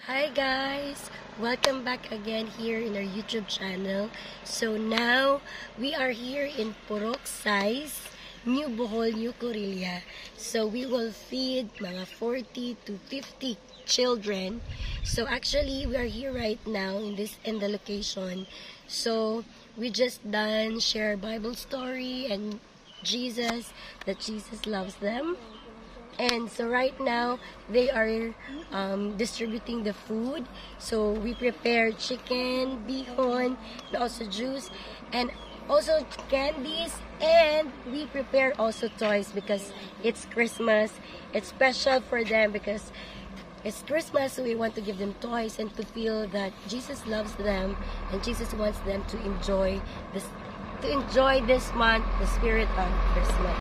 Hi guys! Welcome back again here in our YouTube channel. So now, we are here in Purok Size, New Bohol, New Corilla. So we will feed mga 40 to 50 children. So actually, we are here right now in the location. So we just done share Bible story and that Jesus loves them. And so right now, they are distributing the food. So we prepared chicken, bihon, and also juice, and also candies. And we prepare also toys because it's Christmas. It's special for them because it's Christmas, so we want to give them toys and to feel that Jesus loves them and Jesus wants them to enjoy this month, the spirit of Christmas.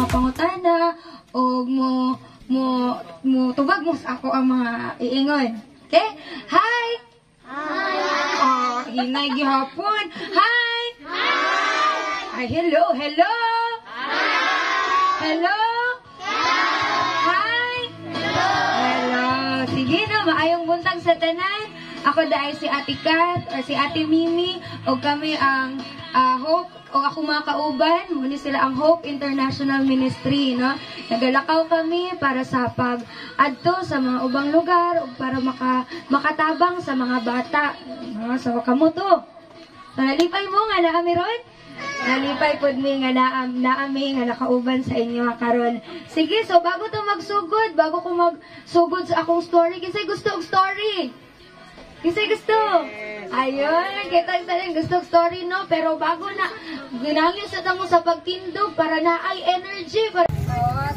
Pangutana o mo tubag mo sa ako ang mga iingon. Okay? Hi! Hi! Oh, hinay gihapon. Hi! Hi! Ay, hello! Hello! Hi! Hello! Hi! Hello! Sige na, maayong buntag sa tanan. Ako dahil si Ate Kat or si Ate Mimi o kami ang Hope o ako mga kauban, muna sila ang Hope International Ministry, no? Nagalakaw kami para sa pag-adto sa mga ubang lugar o para makatabang sa mga bata. No? So, kamo to. Nalipay mo nga naami ron? Nalipay po mi nga naami nga nakauban sa inyo karon. Sige, so bago to magsugod, bago ko magsugod sa akong story, kasi gusto og story. Kasi gusto. Ayun, kita talang gusto story, no? Pero bago na, ginangyo sa tamo sa pagtindog para na ay energy.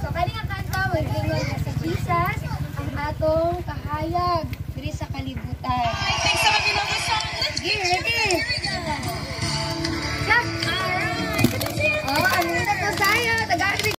So kani nga kanta, maglingon na sa Jesus, ang atong kahayag diri sa kalibutan. Thanks sa kabilang song. Let's get ready. Alright. Oh, ano na to sayo? Taga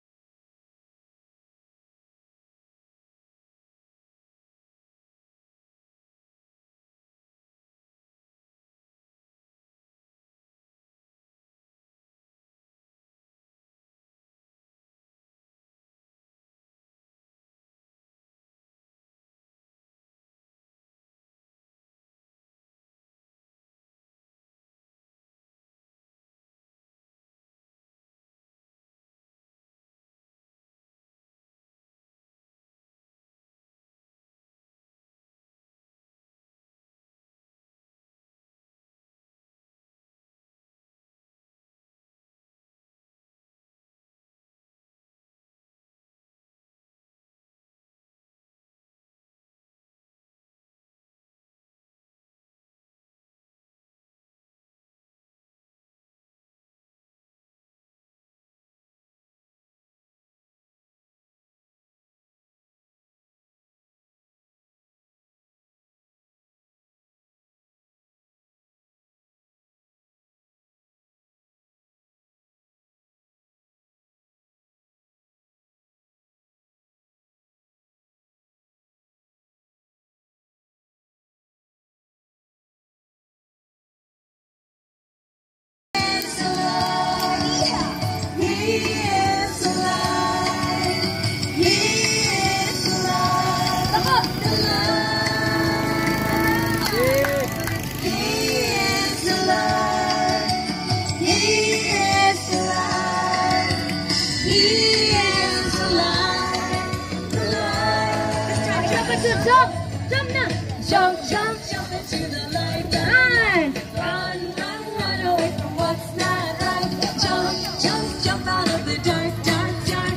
Jump! Jump na! Jump, jump, jump into the light. Run! Run, run, run away from what's not right. Jump, jump, jump out of the dark, dark, dark.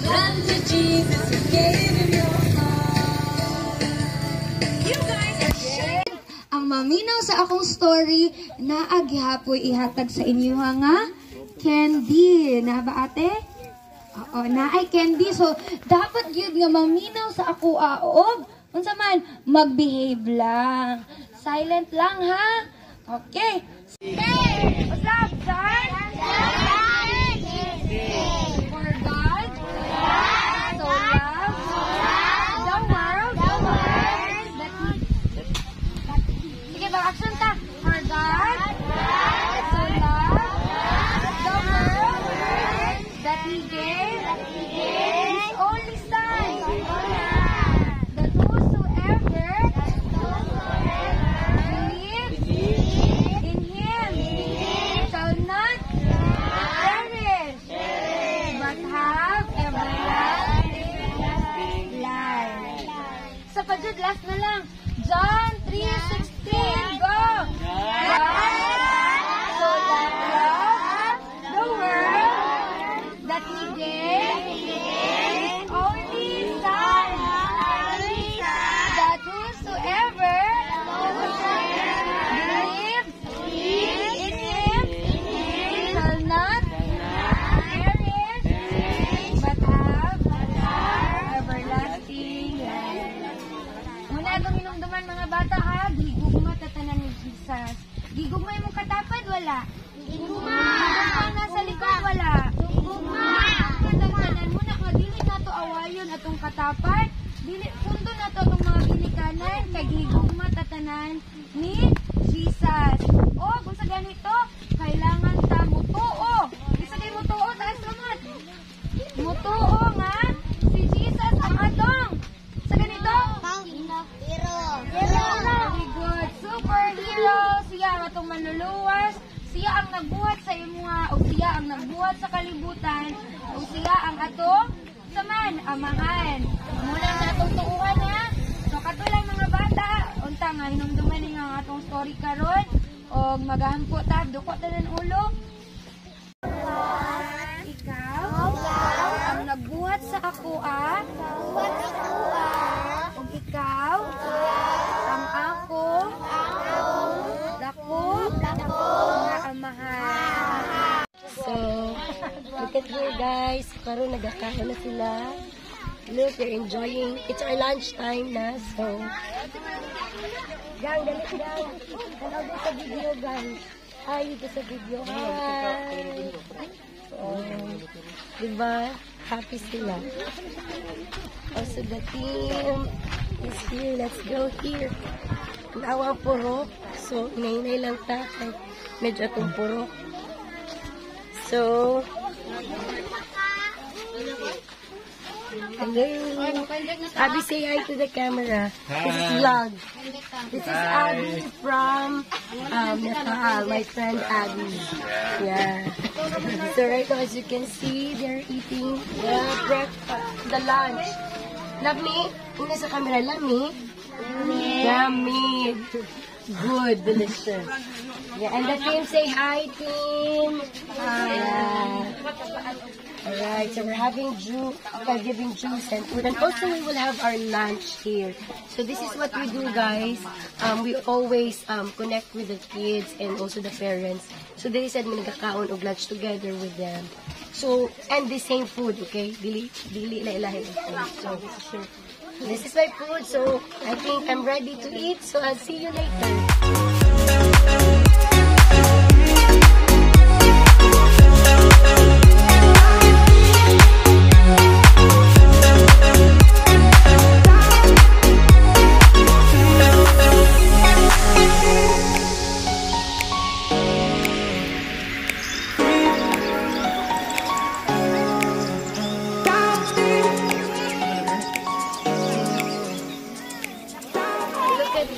Run to Jesus and give him your heart. You guys are sharing. Ang maminaw sa akong story na agyapoy ihatag sa inyo nga candy. Na ba ate? Oo, na ay candy. So, dapat yun nga maminaw sa ako aog. Unsa man, mag-behave lang. Silent lang ha? Okay. What's up, son? For God so loved the world that He... Sige ba, action ta. For God so loved the world that He gave His only Son, that whosoever believes in Him shall not perish, but have everlasting life. Sa pajud, last na lang. John 3:16, go! God so loved the world that He gave His only Son, that whosoever believes in Him shall not perish, but have everlasting life. Muna itong inumduman mga bata ha, gigugma tatanan ni Jesus. Gigugma yung katapad, wala. Gigugma. Gigugma nasa likod, wala. Gigugma. Tatanan muna ka, dili na to awayon atong katapad. Dili, pundo na to itong mga ginikanan, kay gigugma tatanan ni Jesus. O, kung sa ganito, kailangan ta mutuo. Isa kayo mutuo, taas naman. Mutuo nga, si Jesus ang atong. Sa ganito, very good. Superhero. Siya ang atong manluluwas. Siya ang nagbuhat sa imuha. O siya ang nagbuhat sa kalibutan. O siya ang atong saman, amahan. Muna na atong tuuhan ha. So katulang mga bata. Unta nga, hinumduman nga ang atong story karon. O magahampo ta. Duko ta ng ulo. Ikaw ang nagbuhat sa ako ug ikaw ang ako dako nga amahan. So, look at here guys. Karon nagkakaon na sila. Look, they're enjoying. It's our lunch time na. So, gang, dali gang. Tanaw din sa video gang. Hi, dito sa video. Hi. So, diba? Happy sila. Also, the team is here. Let's go here. Nawang purok. So, inay lang ta. Medyo itong purok. So, hello. Abby, say hi to the camera. This is vlog. This is Abby from Nepal, my friend Abby. Yeah. So right now, as you can see, they're eating the breakfast, the lunch. Love me? Una sa camera, love me? Yummy. Good, delicious. Yeah, and the team say hi, team. Hi. Alright, so we're having juice, giving juice and food. And also we will have our lunch here. So this is what we do, guys. We always connect with the kids and also the parents. So they said may nagkakaon og lunch together with them. So, and the same food, okay? Dili ilahi food. So this is my food. So I think I'm ready to eat. So I'll see you later.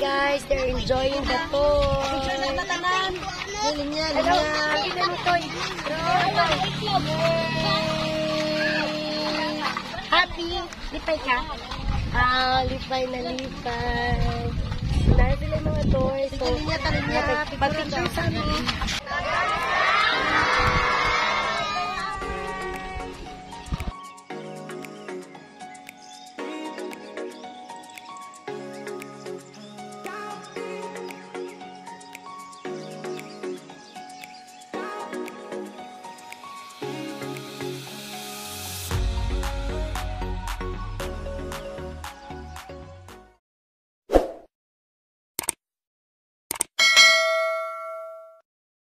Guys, they're enjoying the toy. Happy? Lipay ka? Lipay na lipay. Lahat sila yung mga doors. So, pa-picture sa amin.